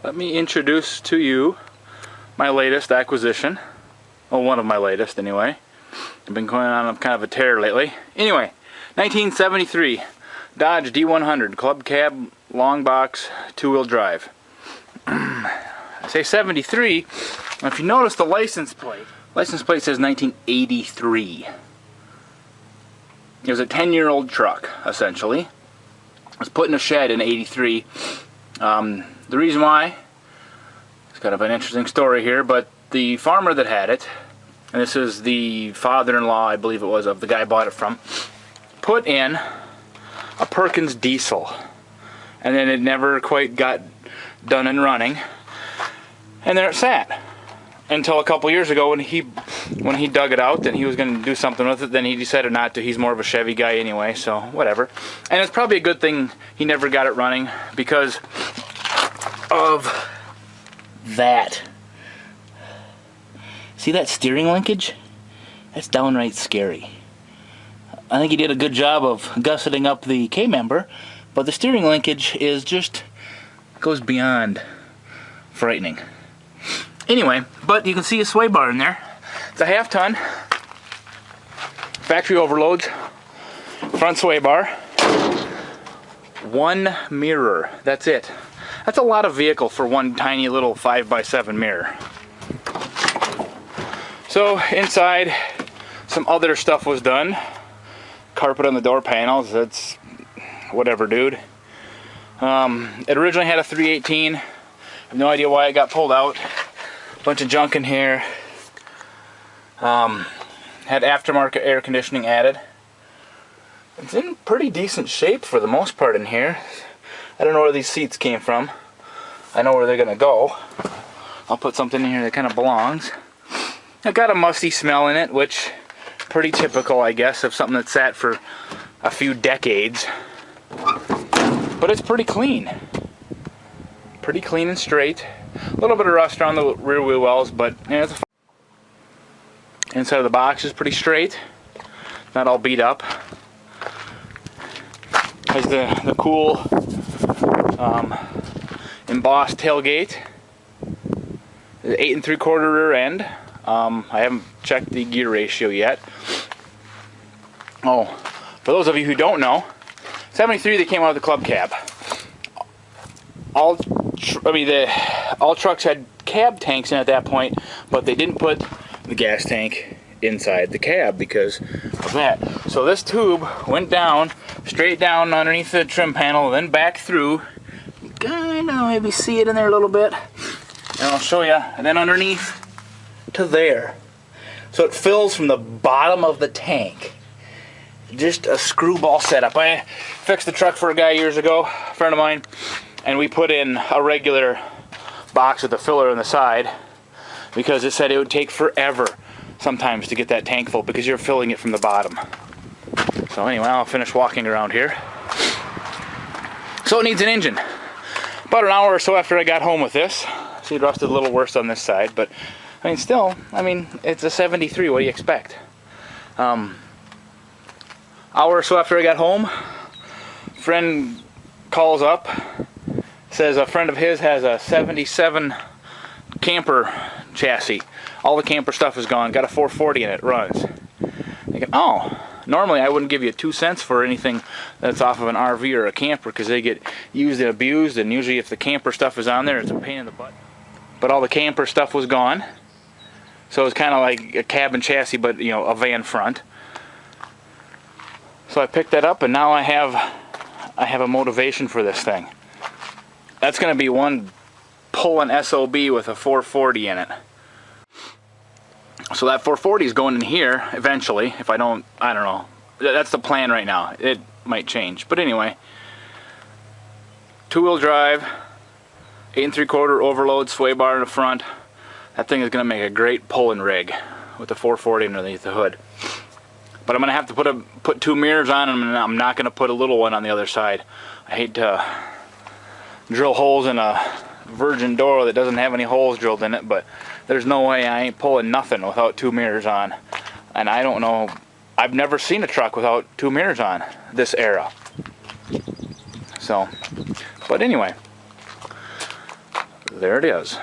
Let me introduce to you my latest acquisition. Well, one of my latest anyway. I've been going on kind of a tear lately. Anyway, 1973 Dodge D100 Club Cab long box 2-wheel drive. I say 73. If you notice the license plate says 1983. It was a 10-year-old truck, essentially. It was put in a shed in 83. The reason why, it's kind of an interesting story here, but the farmer that had it, and this is the father-in-law, I believe it was, of the guy I bought it from, put in a Perkins Diesel. And then it never quite got done and running. And there it sat. Until a couple years ago when he dug it out and he was going to do something with it, then he decided not to. He's more of a Chevy guy anyway, so whatever. And it's probably a good thing he never got it running because of that. See that steering linkage? That's downright scary. I think he did a good job of gusseting up the K-member, but the steering linkage is just goes beyond frightening. Anyway, but you can see a sway bar in there. It's a half-ton, factory overloads, front sway bar, one mirror. That's it. That's a lot of vehicle for one tiny little 5x7 mirror. So inside, some other stuff was done. Carpet on the door panels. That's whatever, dude. It originally had a 318. I have no idea why it got pulled out. Bunch of junk in here. Had aftermarket air conditioning added. It's in pretty decent shape for the most part in here. I don't know where these seats came from. I know where they're gonna go. I'll put something in here that kind of belongs. It got a musty smell in it, which pretty typical, I guess, of something that sat for a few decades. But it's pretty clean. Pretty clean and straight. A little bit of rust around the rear wheel wells, but yeah, it's inside of the box is pretty straight. Not all beat up. Has the cool embossed tailgate. The 8 3/4 rear end. I haven't checked the gear ratio yet. Oh, for those of you who don't know, 73 they came out of the Club Cab. All trucks had cab tanks in at that point, but they didn't put the gas tank inside the cab because of that. So this tube went down, straight down underneath the trim panel, then back through. Kind of maybe see it in there a little bit. And I'll show you. And then underneath to there. So it fills from the bottom of the tank. Just a screwball setup. I fixed the truck for a guy years ago, a friend of mine, and we put in a regular box with a filler on the side because it said it would take forever sometimes to get that tank full because you're filling it from the bottom. So anyway, I'll finish walking around here. So it needs an engine. About an hour or so after I got home with this, see it rusted a little worse on this side, but I mean still, it's a 73, what do you expect? Hour or so after I got home, friend calls up, says a friend of his has a 77 camper chassis. All the camper stuff is gone, got a 440 in it, runs. Thinking, oh, normally I wouldn't give you 2 cents for anything that's off of an RV or a camper because they get used and abused, and usually if the camper stuff is on there, it's a pain in the butt. But all the camper stuff was gone, so it's kind of like a cabin chassis, but you know, a van front. So I picked that up, and now I have a motivation for this thing. That's going to be one pulling SOB with a 440 in it. So that 440 is going in here eventually. If I don't know. That's the plan right now. It might change, but anyway. 2-wheel drive, 8 3/4 overload sway bar in the front. That thing is going to make a great pulling rig with the 440 underneath the hood. But I'm going to have to put 2 mirrors on them, and I'm not going to put a little one on the other side. I hate to drill holes in a virgin door that doesn't have any holes drilled in it, but there's no way I ain't pulling nothing without 2 mirrors on. And I don't know, I've never seen a truck without 2 mirrors on this era. So, but anyway, there it is.